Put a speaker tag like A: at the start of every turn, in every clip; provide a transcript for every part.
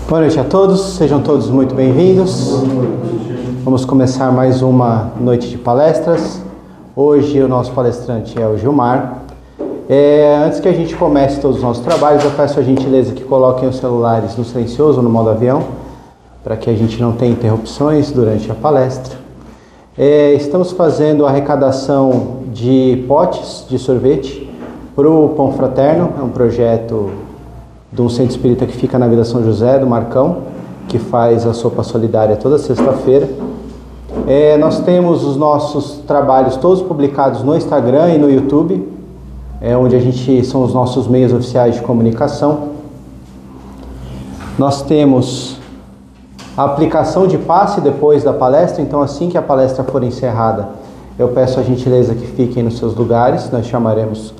A: Boa noite a todos, sejam todos muito bem-vindos. Vamos começar mais uma noite de palestras. Hoje o nosso palestrante é o Gilmar. Antes que a gente comece todos os nossos trabalhos, eu peço a gentileza que coloquem os celulares no silencioso, no modo avião, para que a gente não tenha interrupções durante a palestra. Estamos fazendo a arrecadação de potes de sorvete para o Pão Fraterno. É um projeto de um centro espírita que fica na Vila São José, do Marcão, que faz a sopa solidária toda sexta-feira. Nós temos os nossos trabalhos todos publicados no Instagram e no YouTube, onde são os nossos meios oficiais de comunicação. Nós temos a aplicação de passe depois da palestra, então assim que a palestra for encerrada, eu peço a gentileza que fiquem nos seus lugares, nós chamaremos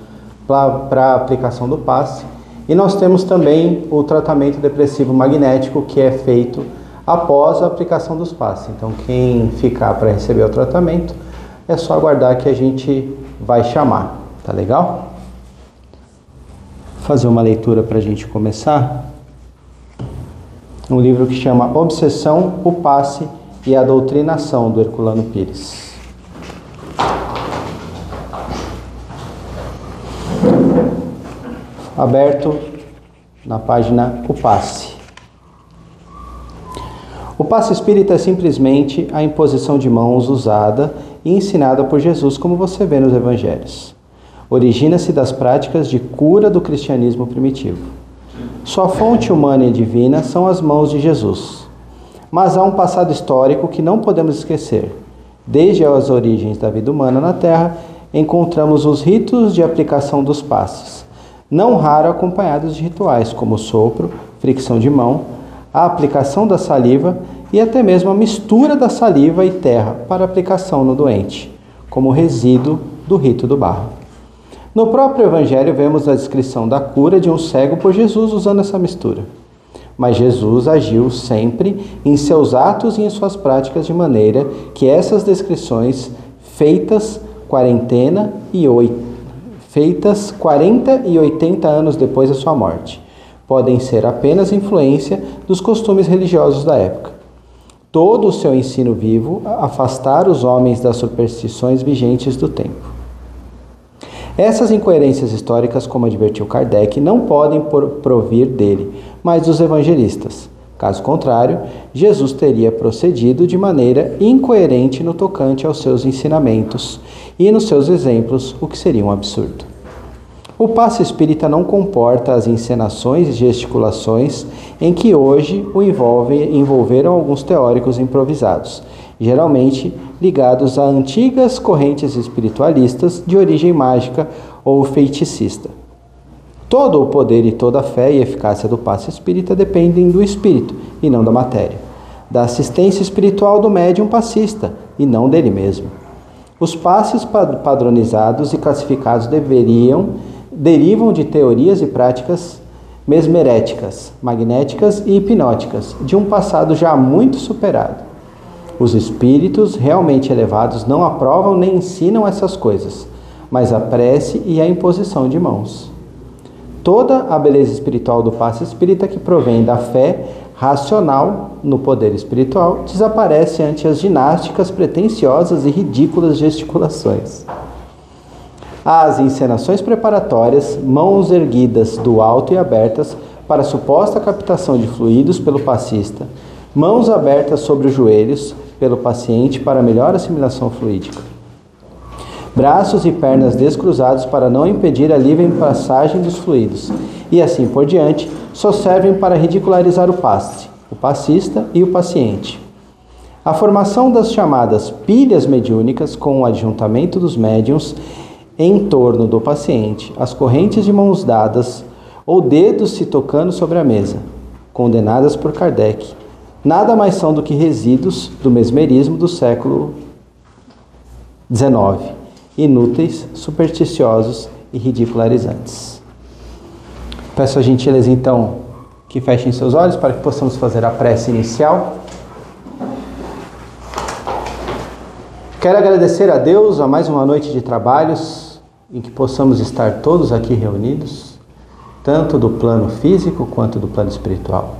A: para a aplicação do passe. E nós temos também o tratamento depressivo magnético, que é feito após a aplicação dos passes. Então, quem ficar para receber o tratamento, é só aguardar que a gente vai chamar. Tá legal? Vou fazer uma leitura para a gente começar. Um livro que chama Obsessão, o Passe e a Doutrinação, do Herculano Pires. Aberto na página O Passe. O passe espírita é simplesmente a imposição de mãos usada e ensinada por Jesus, como você vê nos evangelhos. Origina-se das práticas de cura do cristianismo primitivo. Sua fonte humana e divina são as mãos de Jesus. Mas há um passado histórico que não podemos esquecer. Desde as origens da vida humana na Terra, encontramos os ritos de aplicação dos passes, não raro acompanhados de rituais como sopro, fricção de mão, a aplicação da saliva e até mesmo a mistura da saliva e terra para aplicação no doente, como resíduo do rito do barro. No próprio Evangelho vemos a descrição da cura de um cego por Jesus usando essa mistura. Mas Jesus agiu sempre em seus atos e em suas práticas de maneira que essas descrições feitas 40 e 80 anos depois da sua morte, podem ser apenas influência dos costumes religiosos da época. Todo o seu ensino vivo afastar os homens das superstições vigentes do tempo. Essas incoerências históricas, como advertiu Kardec, não podem provir dele, mas dos evangelistas. Caso contrário, Jesus teria procedido de maneira incoerente no tocante aos seus ensinamentos e nos seus exemplos, o que seria um absurdo. O passe espírita não comporta as encenações e gesticulações em que hoje o envolveram alguns teóricos improvisados, geralmente ligados a antigas correntes espiritualistas de origem mágica ou feitiçista. Todo o poder e toda a fé e eficácia do passe espírita dependem do espírito e não da matéria, da assistência espiritual do médium passista e não dele mesmo. Os passes padronizados e classificados derivam de teorias e práticas mesmeréticas, magnéticas e hipnóticas, de um passado já muito superado. Os espíritos realmente elevados não aprovam nem ensinam essas coisas, mas a prece e a imposição de mãos. Toda a beleza espiritual do passe espírita, que provém da fé racional no poder espiritual, desaparece ante as ginásticas pretensiosas e ridículas gesticulações. As encenações preparatórias, mãos erguidas do alto e abertas para a suposta captação de fluidos pelo passista, mãos abertas sobre os joelhos pelo paciente para melhor assimilação fluídica, braços e pernas descruzados para não impedir a livre passagem dos fluidos, e assim por diante, só servem para ridicularizar o passe, o passista e o paciente. A formação das chamadas pilhas mediúnicas com o adjuntamento dos médiuns em torno do paciente, as correntes de mãos dadas ou dedos se tocando sobre a mesa, condenadas por Kardec, nada mais são do que resíduos do mesmerismo do século XIX, inúteis, supersticiosos e ridicularizantes. Peço a gentileza, então, que fechem seus olhos para que possamos fazer a prece inicial. Quero agradecer a Deus a mais uma noite de trabalhos, em que possamos estar todos aqui reunidos, tanto do plano físico quanto do plano espiritual.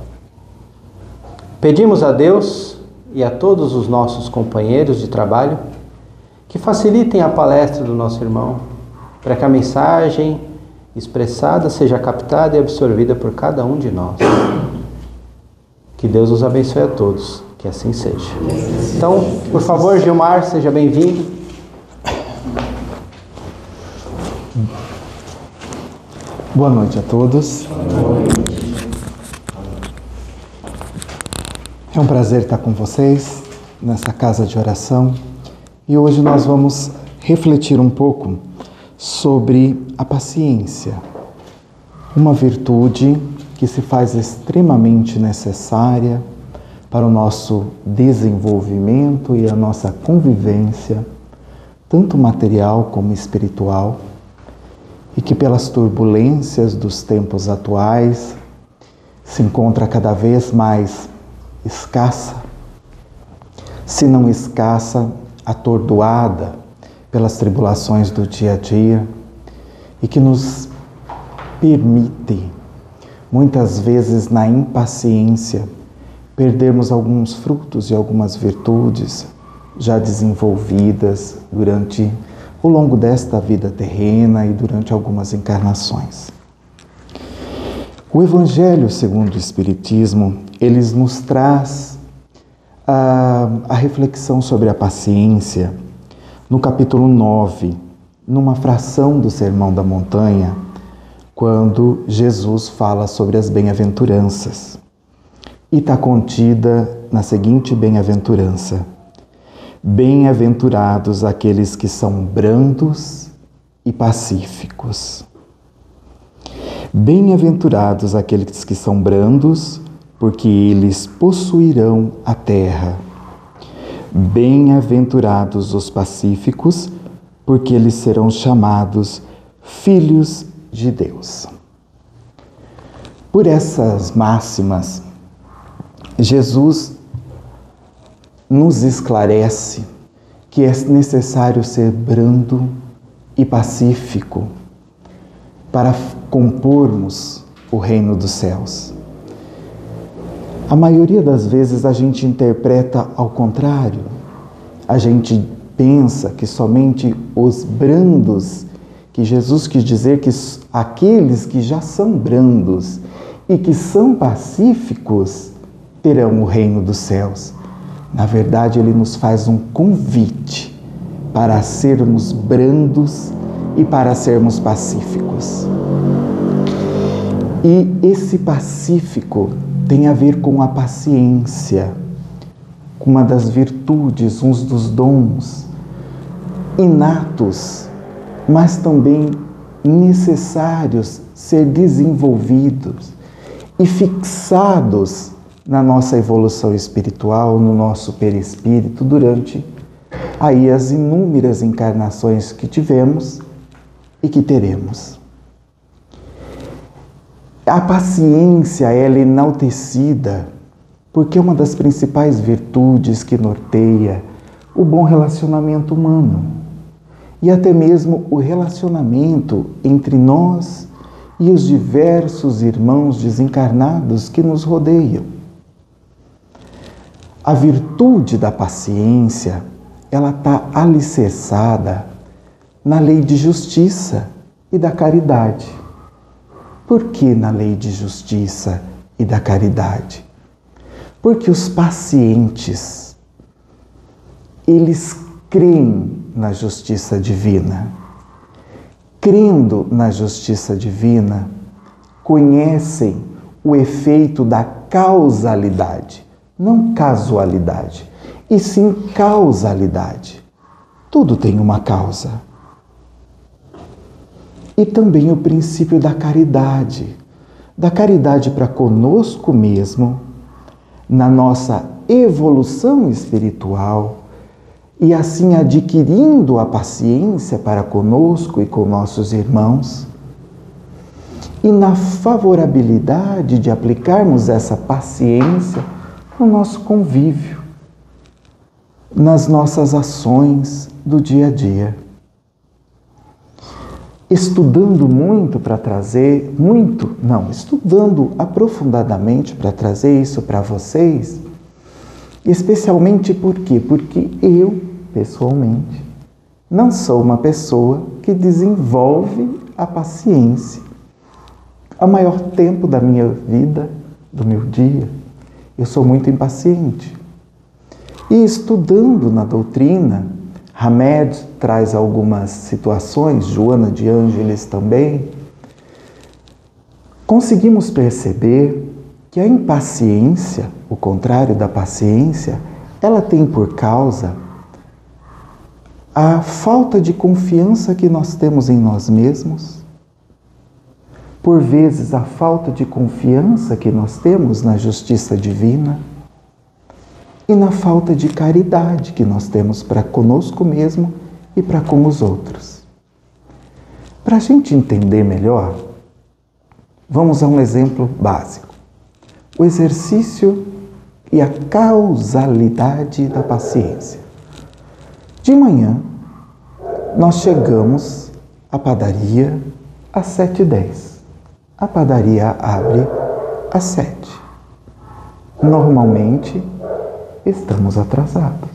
A: Pedimos a Deus e a todos os nossos companheiros de trabalho que facilitem a palestra do nosso irmão, para que a mensagem expressada seja captada e absorvida por cada um de nós. Que Deus os abençoe a todos, que assim seja. Então, por favor, Gilmar, seja bem-vindo.
B: Boa noite a todos. É um prazer estar com vocês nessa casa de oração e hoje nós vamos refletir um pouco sobre a paciência, uma virtude que se faz extremamente necessária para o nosso desenvolvimento e a nossa convivência, tanto material como espiritual, e que pelas turbulências dos tempos atuais se encontra cada vez mais escassa, se não escassa, atordoada pelas tribulações do dia a dia e que nos permite, muitas vezes na impaciência, perdermos alguns frutos e algumas virtudes já desenvolvidas durante ao longo desta vida terrena e durante algumas encarnações. O Evangelho segundo o Espiritismo, ele nos traz a reflexão sobre a paciência no capítulo 9, numa fração do Sermão da Montanha, quando Jesus fala sobre as bem-aventuranças. E está contida na seguinte bem-aventurança: bem-aventurados aqueles que são brandos e pacíficos. Bem-aventurados aqueles que são brandos, porque eles possuirão a terra. Bem-aventurados os pacíficos, porque eles serão chamados filhos de Deus. Por essas máximas, Jesus nos esclarece que é necessário ser brando e pacífico para compormos o reino dos céus. A maioria das vezes a gente interpreta ao contrário. A gente pensa que somente os brandos, que Jesus quis dizer que aqueles que já são brandos e que são pacíficos terão o reino dos céus. Na verdade, ele nos faz um convite para sermos brandos e para sermos pacíficos. E esse pacífico tem a ver com a paciência, com uma das virtudes, uns dos dons inatos, mas também necessários ser desenvolvidos e fixados na nossa evolução espiritual, no nosso perispírito, durante aí as inúmeras encarnações que tivemos e que teremos. A paciência, ela é enaltecida porque é uma das principais virtudes que norteia o bom relacionamento humano e até mesmo o relacionamento entre nós e os diversos irmãos desencarnados que nos rodeiam. A virtude da paciência, ela está alicerçada na lei de justiça e da caridade. Por que na lei de justiça e da caridade? Porque os pacientes, eles creem na justiça divina. Crendo na justiça divina, conhecem o efeito da causalidade, não casualidade, e sim causalidade. Tudo tem uma causa. E também o princípio da caridade para conosco mesmo, na nossa evolução espiritual, e assim adquirindo a paciência para conosco e com nossos irmãos, e na favorabilidade de aplicarmos essa paciência no nosso convívio, nas nossas ações do dia a dia. estudando muito para trazer, estudando aprofundadamente para trazer isso para vocês, especialmente por quê? Porque eu, pessoalmente, não sou uma pessoa que desenvolve a paciência. A maior tempo da minha vida, do meu dia, eu sou muito impaciente. E estudando na doutrina, Hamed traz algumas situações, Joana de Ângeles também, conseguimos perceber que a impaciência, o contrário da paciência, ela tem por causa a falta de confiança que nós temos em nós mesmos, por vezes a falta de confiança que nós temos na justiça divina e na falta de caridade que nós temos para conosco mesmo e para com os outros. Para a gente entender melhor, vamos a um exemplo básico. O exercício e a causalidade da paciência. De manhã, nós chegamos à padaria às 7h10. A padaria abre às 7h. Normalmente, estamos atrasados.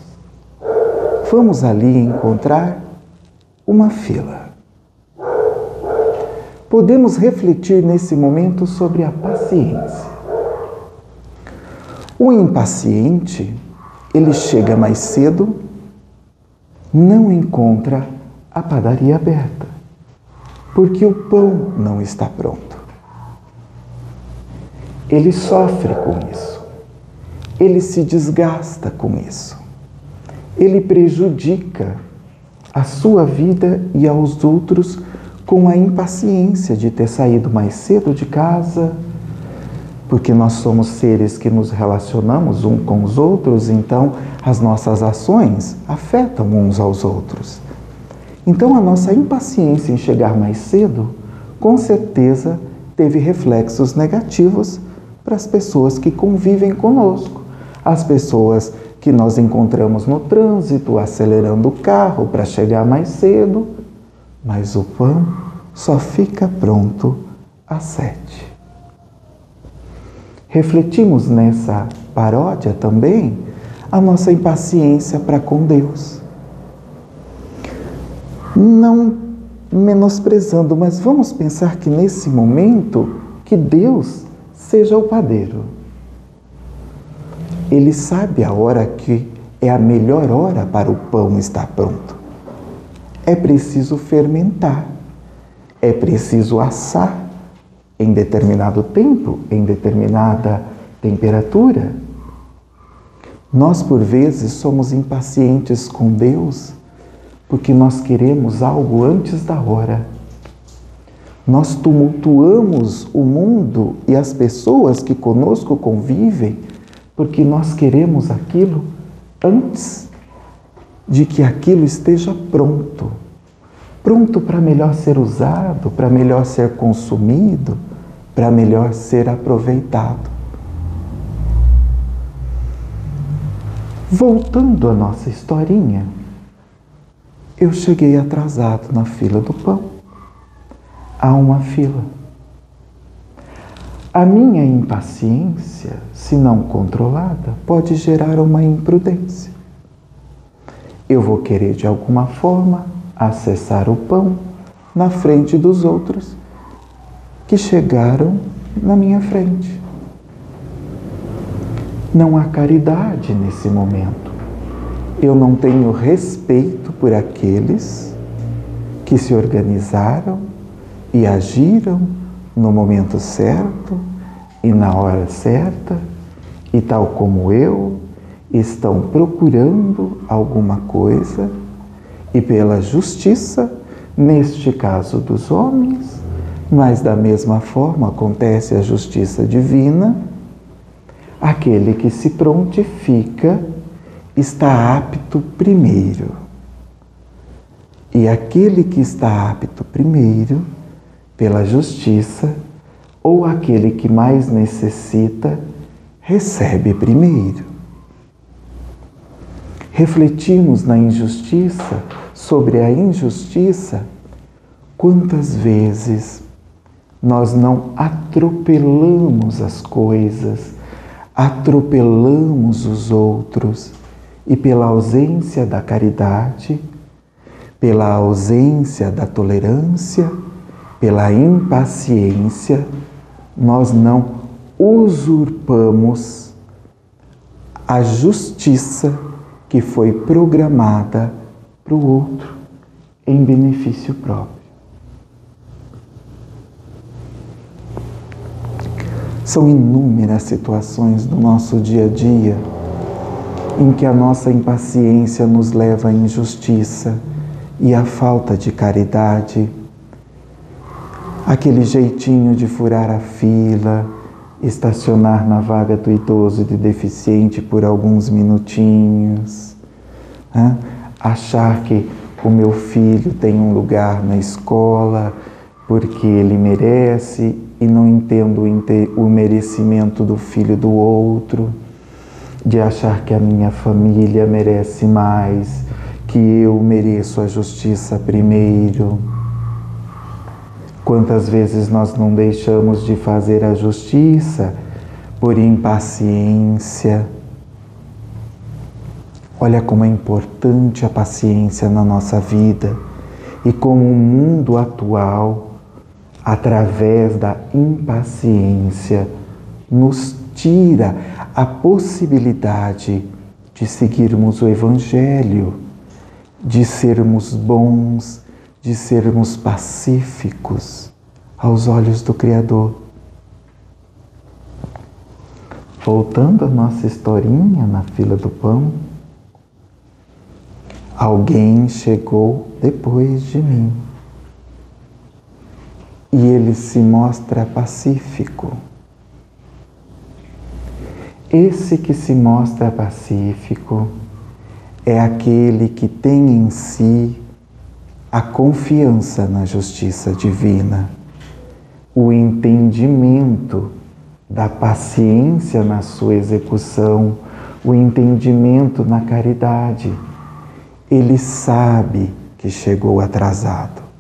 B: Vamos ali encontrar uma fila. Podemos refletir nesse momento sobre a paciência. O impaciente, ele chega mais cedo, não encontra a padaria aberta, porque o pão não está pronto. Ele sofre com isso. Ele se desgasta com isso. Ele prejudica a sua vida e aos outros com a impaciência de ter saído mais cedo de casa, porque nós somos seres que nos relacionamos uns com os outros, então as nossas ações afetam uns aos outros. Então a nossa impaciência em chegar mais cedo, com certeza, teve reflexos negativos para as pessoas que convivem conosco, as pessoas que nós encontramos no trânsito, acelerando o carro para chegar mais cedo, mas o pão só fica pronto às 7h. Refletimos nessa paródia também a nossa impaciência para com Deus. Não menosprezando, mas vamos pensar que nesse momento que Deus seja o padeiro. Ele sabe a hora que é a melhor hora para o pão estar pronto. É preciso fermentar, é preciso assar em determinado tempo, em determinada temperatura. Nós, por vezes, somos impacientes com Deus porque nós queremos algo antes da hora. Nós tumultuamos o mundo e as pessoas que conosco convivem porque nós queremos aquilo antes de que aquilo esteja pronto. Pronto para melhor ser usado, para melhor ser consumido, para melhor ser aproveitado. Voltando à nossa historinha, eu cheguei atrasado na fila do pão. Há uma fila. A minha impaciência, se não controlada, pode gerar uma imprudência. Eu vou querer, de alguma forma, acessar o pão na frente dos outros que chegaram na minha frente. Não há caridade nesse momento. Eu não tenho respeito por aqueles que se organizaram e agiram no momento certo e na hora certa, e tal como eu, estão procurando alguma coisa e pela justiça, neste caso dos homens, mas da mesma forma acontece a justiça divina, aquele que se prontifica está apto primeiro. E aquele que está apto primeiro, pela justiça, ou aquele que mais necessita, recebe primeiro. Refletimos na injustiça, sobre a injustiça, Quantas vezes nós não atropelamos as coisas, atropelamos os outros e pela ausência da caridade, pela ausência da tolerância, pela impaciência, nós não usurpamos a justiça que foi programada para o outro em benefício próprio. São inúmeras situações do nosso dia a dia em que a nossa impaciência nos leva à injustiça e à falta de caridade. Aquele jeitinho de furar a fila, estacionar na vaga do idoso e do deficiente por alguns minutinhos, né? Achar que o meu filho tem um lugar na escola porque ele merece e não entendo o merecimento do filho do outro, de achar que a minha família merece mais, que eu mereço a justiça primeiro. Quantas vezes nós não deixamos de fazer a justiça por impaciência? Olha como é importante a paciência na nossa vida e como o mundo atual, através da impaciência, nos tira a possibilidade de seguirmos o Evangelho, de sermos bons, de sermos pacíficos aos olhos do Criador. Voltando à nossa historinha na fila do pão, alguém chegou depois de mim e ele se mostra pacífico. Esse que se mostra pacífico é aquele que tem em si a confiança na justiça divina, o entendimento da paciência na sua execução, o entendimento na caridade. Ele sabe que chegou atrasado.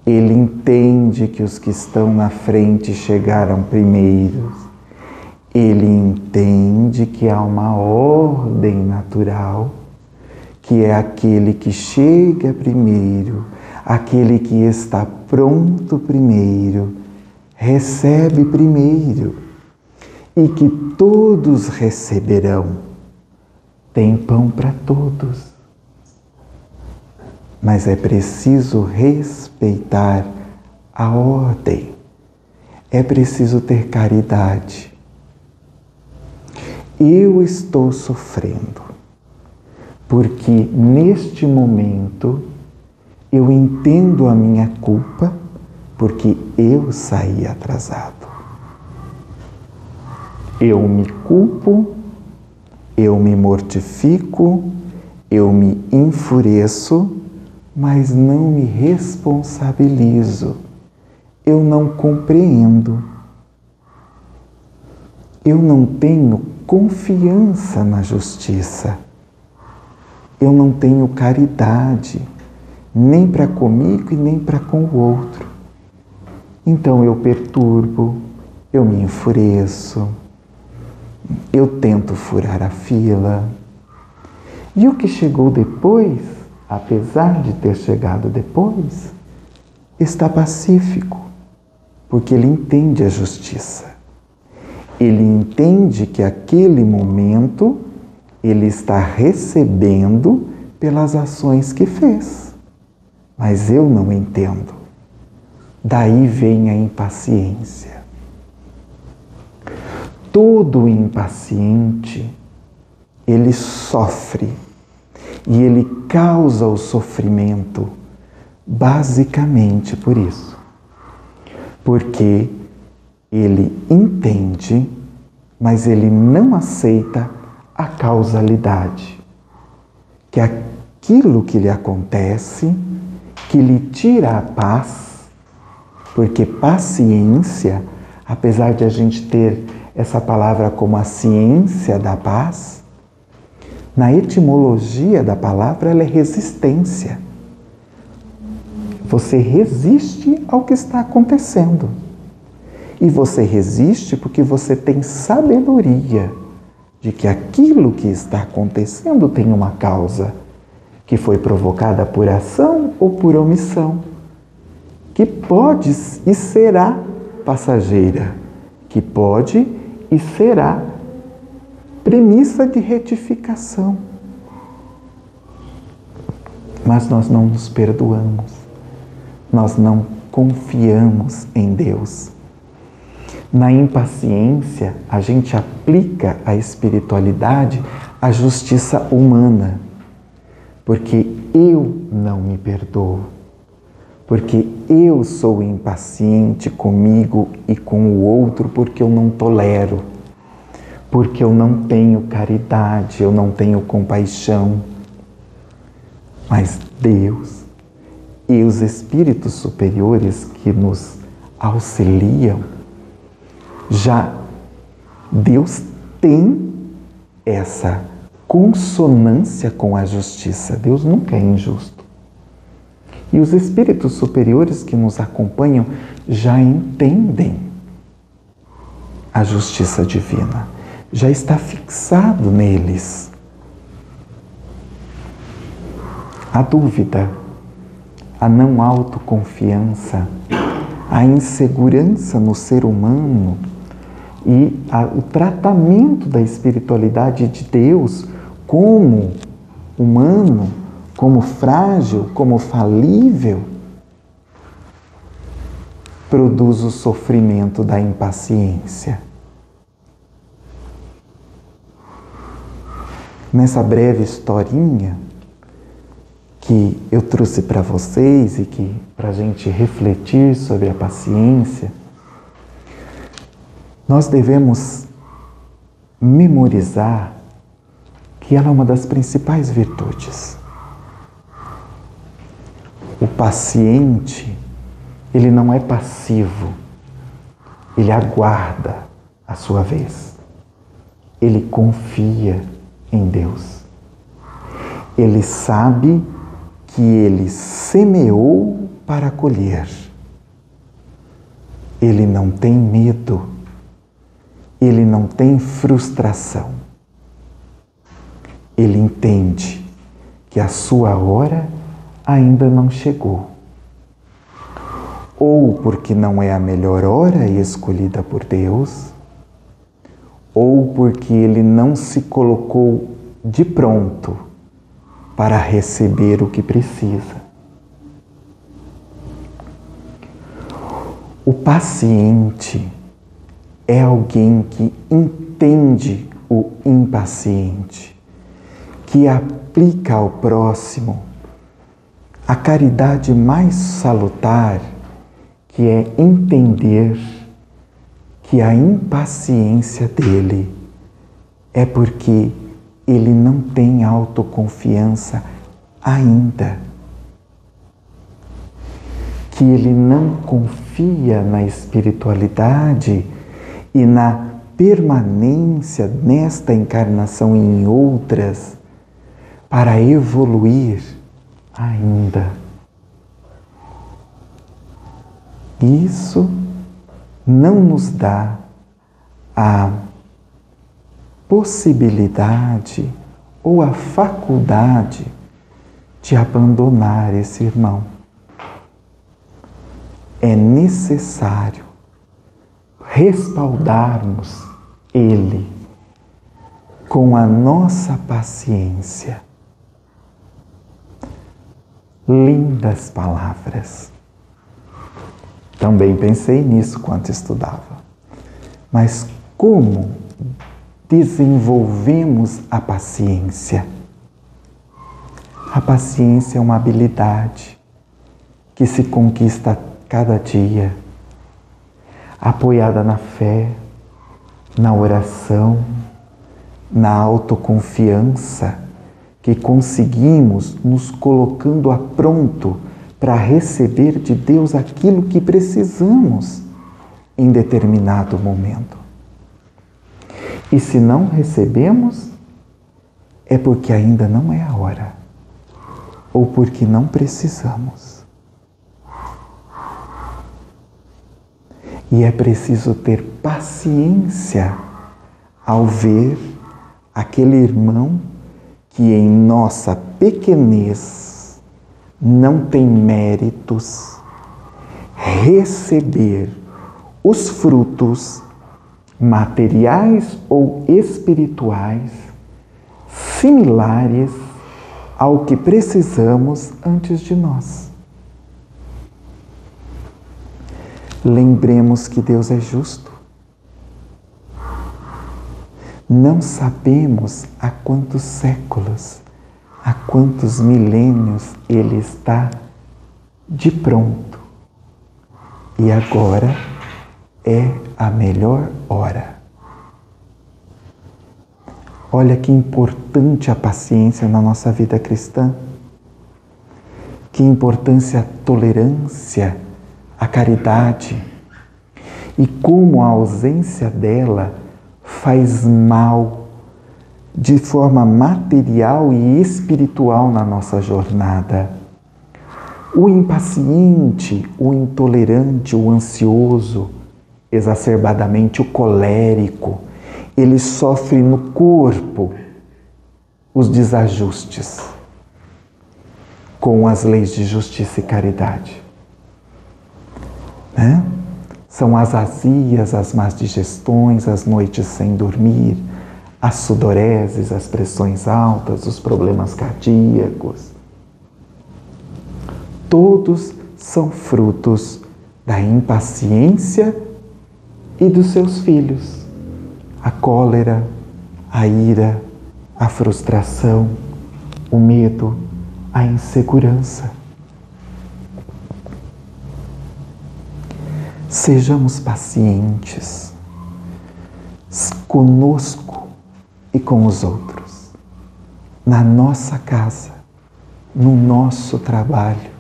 B: Ele entende que os que estão na frente chegaram primeiros. Ele entende que há uma ordem natural, que é aquele que chega primeiro, aquele que está pronto primeiro, recebe primeiro, e que todos receberão. Tem pão para todos. Mas é preciso respeitar a ordem. É preciso ter caridade. Eu estou sofrendo porque neste momento eu entendo a minha culpa porque eu saí atrasado. Eu me culpo, eu me mortifico, eu me enfureço, mas não me responsabilizo. Eu não compreendo. Eu não tenho confiança na justiça. Eu não tenho caridade, nem para comigo e nem para com o outro. Então eu perturbo, eu me enfureço, eu tento furar a fila. E o que chegou depois, apesar de ter chegado depois, está pacífico, porque ele entende a justiça. Ele entende que aquele momento ele está recebendo pelas ações que fez. Mas eu não entendo. Daí vem a impaciência. Todo impaciente, ele sofre e ele causa o sofrimento basicamente por isso. Porque ele entende, mas ele não aceita a causalidade, que aquilo que lhe acontece, que lhe tira a paz, porque paciência, apesar de a gente ter essa palavra como a ciência da paz, na etimologia da palavra ela é resistência. Você resiste ao que está acontecendo. E você resiste porque você tem sabedoria de que aquilo que está acontecendo tem uma causa que foi provocada por ação ou por omissão, que pode e será passageira, que pode e será premissa de retificação. Mas nós não nos perdoamos, nós não confiamos em Deus. Na impaciência, a gente aplica a espiritualidade à justiça humana, porque eu não me perdoo, porque eu sou impaciente comigo e com o outro, porque eu não tolero, porque eu não tenho caridade, eu não tenho compaixão. Mas Deus e os espíritos superiores que nos auxiliam, Deus tem essa consonância com a justiça. Deus nunca é injusto. E os espíritos superiores que nos acompanham já entendem a justiça divina. Já está fixado neles. A dúvida, a não autoconfiança, a insegurança no ser humano e o tratamento da espiritualidade de Deus como humano, como frágil, como falível, produz o sofrimento da impaciência. Nessa breve historinha que eu trouxe para vocês e que para a gente refletir sobre a paciência, nós devemos memorizar que ela é uma das principais virtudes. O paciente, ele não é passivo, ele aguarda a sua vez. Ele confia em Deus. Ele sabe que ele semeou para colher. Ele não tem medo. Ele não tem frustração. Ele entende que a sua hora ainda não chegou. Ou porque não é a melhor hora escolhida por Deus, ou porque ele não se colocou de pronto para receber o que precisa. O paciente é alguém que entende o impaciente, que aplica ao próximo a caridade mais salutar, que é entender que a impaciência dele é porque ele não tem autoconfiança ainda, que ele não confia na espiritualidade e na permanência nesta encarnação e em outras para evoluir ainda. Isso não nos dá a possibilidade ou a faculdade de abandonar esse irmão. É necessário respaldarmos ele com a nossa paciência. Lindas palavras. Também pensei nisso quando estudava. Mas como desenvolvemos a paciência? A paciência é uma habilidade que se conquista cada dia, apoiada na fé, na oração, na autoconfiança, que conseguimos nos colocando a pronto para receber de Deus aquilo que precisamos em determinado momento. E se não recebemos, é porque ainda não é a hora, ou porque não precisamos. E é preciso ter paciência ao ver aquele irmão que em nossa pequenez não tem méritos receber os frutos materiais ou espirituais similares ao que precisamos antes de nós. Lembremos que Deus é justo. Não sabemos há quantos séculos, há quantos milênios Ele está de pronto. E agora é a melhor hora. Olha que importante a paciência na nossa vida cristã. Que importância a tolerância, a caridade. E como a ausência dela faz mal de forma material e espiritual na nossa jornada. O impaciente, o intolerante, o ansioso, exacerbadamente o colérico, ele sofre no corpo os desajustes com as leis de justiça e caridade. Né? São as azias, as más digestões, as noites sem dormir, as sudoreses, as pressões altas, os problemas cardíacos. Todos são frutos da impaciência e dos seus filhos. A cólera, a ira, a frustração, o medo, a insegurança. Sejamos pacientes conosco e com os outros, na nossa casa, no nosso trabalho,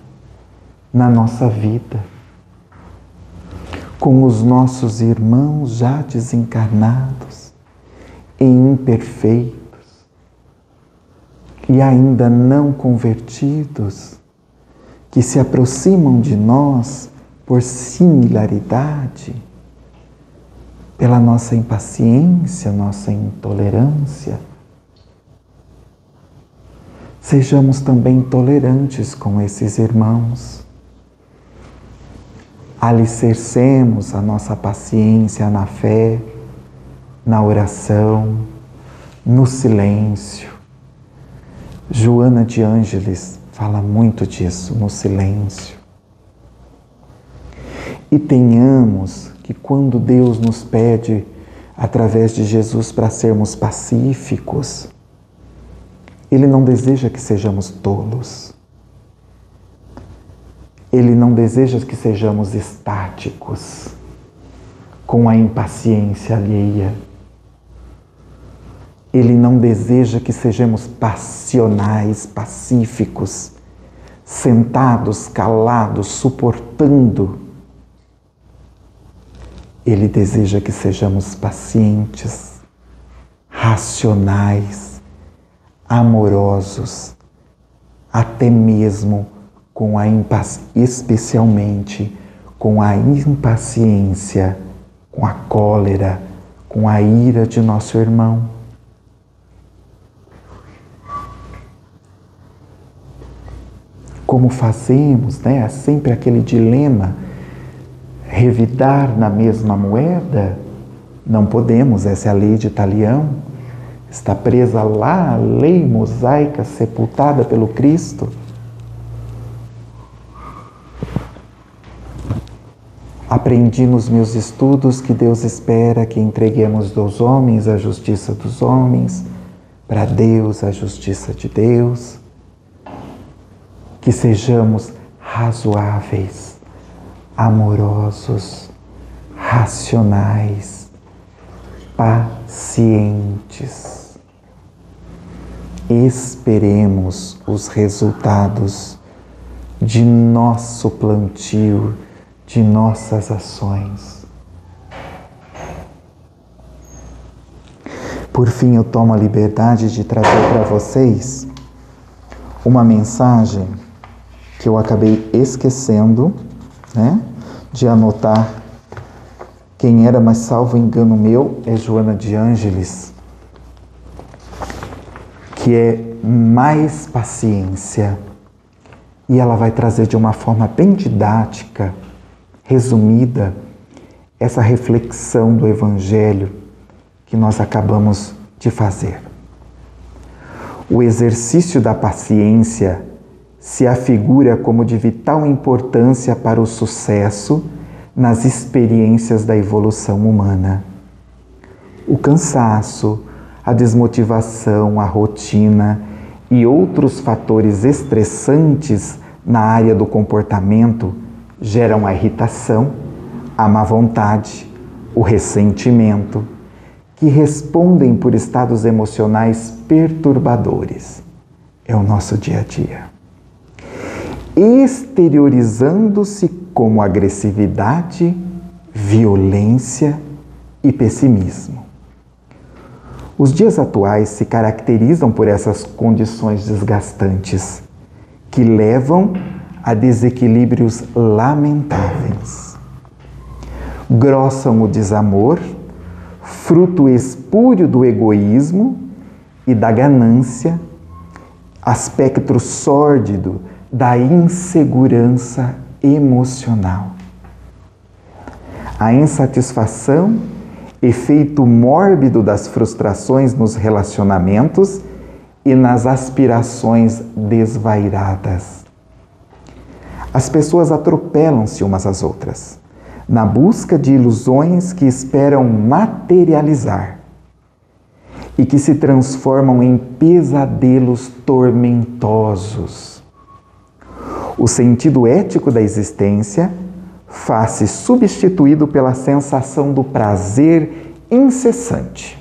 B: na nossa vida, com os nossos irmãos já desencarnados e imperfeitos e ainda não convertidos, que se aproximam de nós por similaridade, pela nossa impaciência, nossa intolerância. Sejamos também tolerantes com esses irmãos. Alicercemos a nossa paciência na fé, na oração, no silêncio. Joana de Ângeles fala muito disso, no silêncio. E tenhamos que quando Deus nos pede, através de Jesus, para sermos pacíficos, Ele não deseja que sejamos tolos. Ele não deseja que sejamos estáticos, com a impaciência alheia. Ele não deseja que sejamos passionais, pacíficos, sentados, calados, suportando. Ele deseja que sejamos pacientes, racionais, amorosos, até mesmo com a especialmente com a impaciência, com a cólera, com a ira de nosso irmão. Como fazemos, né? É sempre aquele dilema. Revidar na mesma moeda? Não podemos, essa é a lei de Talião. Está presa lá a lei mosaica sepultada pelo Cristo. Aprendi nos meus estudos que Deus espera que entreguemos dos homens a justiça dos homens, para Deus a justiça de Deus, que sejamos razoáveis, amorosos, racionais, pacientes. Esperemos os resultados de nosso plantio, de nossas ações. Por fim, eu tomo a liberdade de trazer para vocês uma mensagem que eu acabei esquecendo, né, de anotar quem era, mas salvo engano meu, é Joana de Ângeles, que é mais paciência. E ela vai trazer de uma forma bem didática, resumida, essa reflexão do Evangelho que nós acabamos de fazer. O exercício da paciência se afigura como de vital importância para o sucesso nas experiências da evolução humana. O cansaço, a desmotivação, a rotina e outros fatores estressantes na área do comportamento geram a irritação, a má vontade, o ressentimento, que respondem por estados emocionais perturbadores. É o nosso dia a dia. Exteriorizando-se como agressividade, violência e pessimismo. Os dias atuais se caracterizam por essas condições desgastantes, que levam a desequilíbrios lamentáveis. Grossam o desamor, fruto espúrio do egoísmo e da ganância, aspecto sórdido da insegurança emocional. A insatisfação, efeito mórbido das frustrações nos relacionamentos e nas aspirações desvairadas. As pessoas atropelam-se umas às outras, na busca de ilusões que esperam materializar e que se transformam em pesadelos tormentosos. O sentido ético da existência faz-se substituído pela sensação do prazer incessante.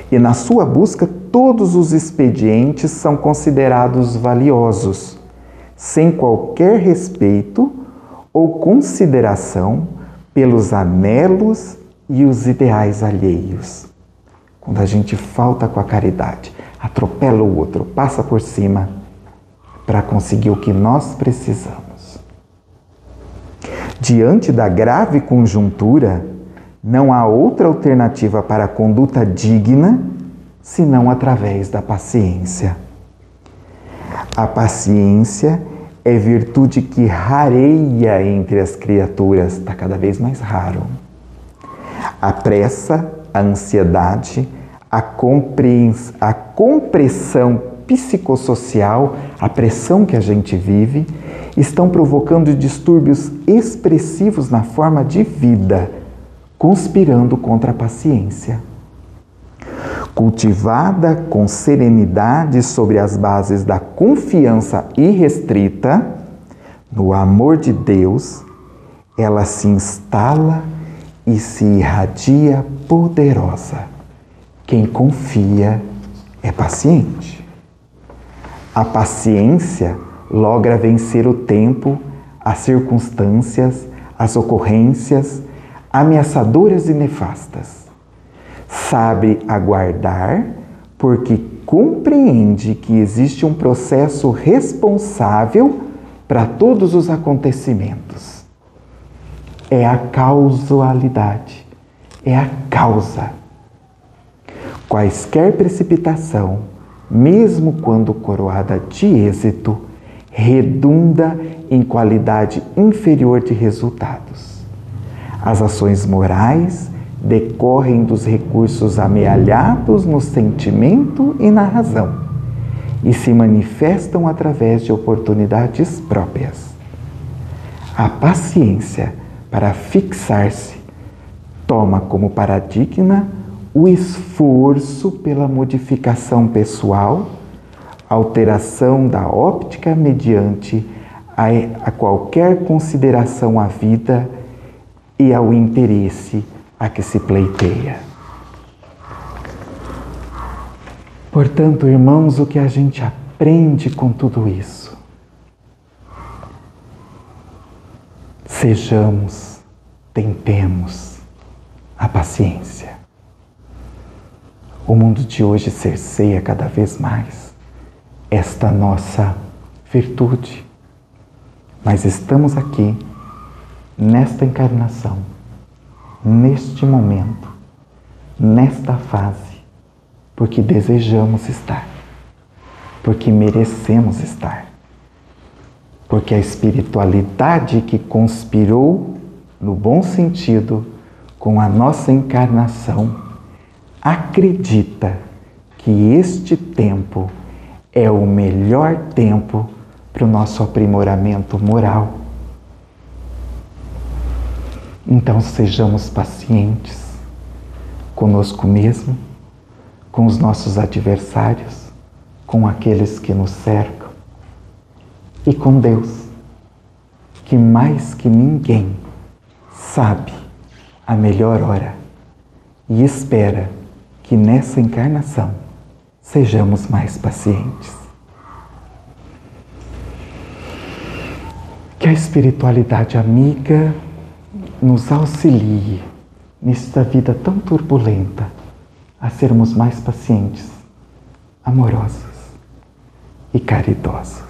B: E na sua busca, todos os expedientes são considerados valiosos, sem qualquer respeito ou consideração pelos anelos e os ideais alheios. Quando a gente falta com a caridade, atropela o outro, passa por cima para conseguir o que nós precisamos. Diante da grave conjuntura, não há outra alternativa para a conduta digna senão através da paciência. A paciência é virtude que rareia entre as criaturas, está cada vez mais raro. A pressa, a ansiedade, a compressão psicossocial, a pressão que a gente vive, estão provocando distúrbios expressivos na forma de vida, conspirando contra a paciência. Cultivada com serenidade sobre as bases da confiança irrestrita no amor de Deus, ela se instala e se irradia poderosa. Quem confia é paciente. A paciência logra vencer o tempo, as circunstâncias, as ocorrências ameaçadoras e nefastas. Sabe aguardar porque compreende que existe um processo responsável para todos os acontecimentos. É a causalidade, é a causa. Quaisquer precipitação, mesmo quando coroada de êxito, redunda em qualidade inferior de resultados. As ações morais decorrem dos recursos amealhados no sentimento e na razão e se manifestam através de oportunidades próprias. A paciência, para fixar-se, toma como paradigma o esforço pela modificação pessoal, alteração da óptica mediante a qualquer consideração à vida e ao interesse a que se pleiteia. Portanto, irmãos, o que a gente aprende com tudo isso? Sejamos, tentemos a paciência. O mundo de hoje cerceia cada vez mais esta nossa virtude, mas estamos aqui nesta encarnação, neste momento, nesta fase, porque desejamos estar, porque merecemos estar, porque a espiritualidade que conspirou, no bom sentido, com a nossa encarnação, acredita que este tempo é o melhor tempo para o nosso aprimoramento moral. Então sejamos pacientes conosco mesmo, com os nossos adversários, com aqueles que nos cercam e com Deus, que mais que ninguém sabe a melhor hora e espera que nessa encarnação sejamos mais pacientes. Que a espiritualidade amiga nos auxilie nesta vida tão turbulenta a sermos mais pacientes, amorosos e caridosos.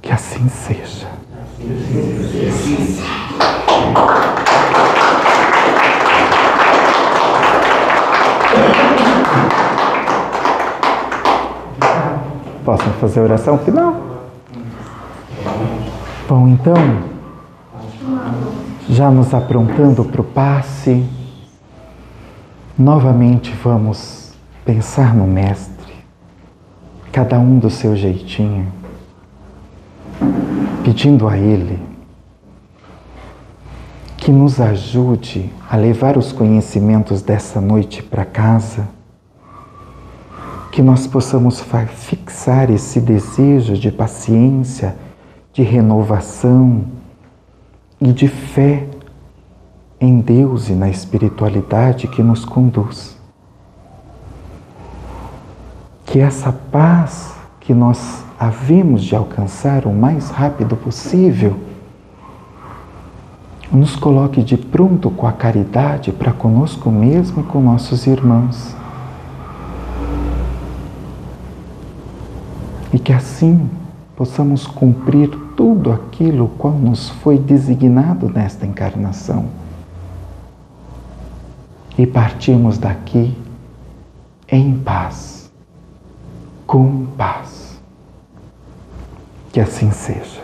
B: Que assim seja. Posso fazer a oração final? Bom, então, já nos aprontando para o passe, novamente vamos pensar no Mestre, cada um do seu jeitinho, pedindo a Ele que nos ajude a levar os conhecimentos dessa noite para casa, que nós possamos fixar esse desejo de paciência, de renovação e de fé em Deus e na espiritualidade que nos conduz. Que essa paz que nós havemos de alcançar o mais rápido possível nos coloque de pronto com a caridade para conosco mesmo e com nossos irmãos. E que assim possamos cumprir tudo aquilo qual nos foi designado nesta encarnação. E partirmos daqui em paz, com paz. Que assim seja.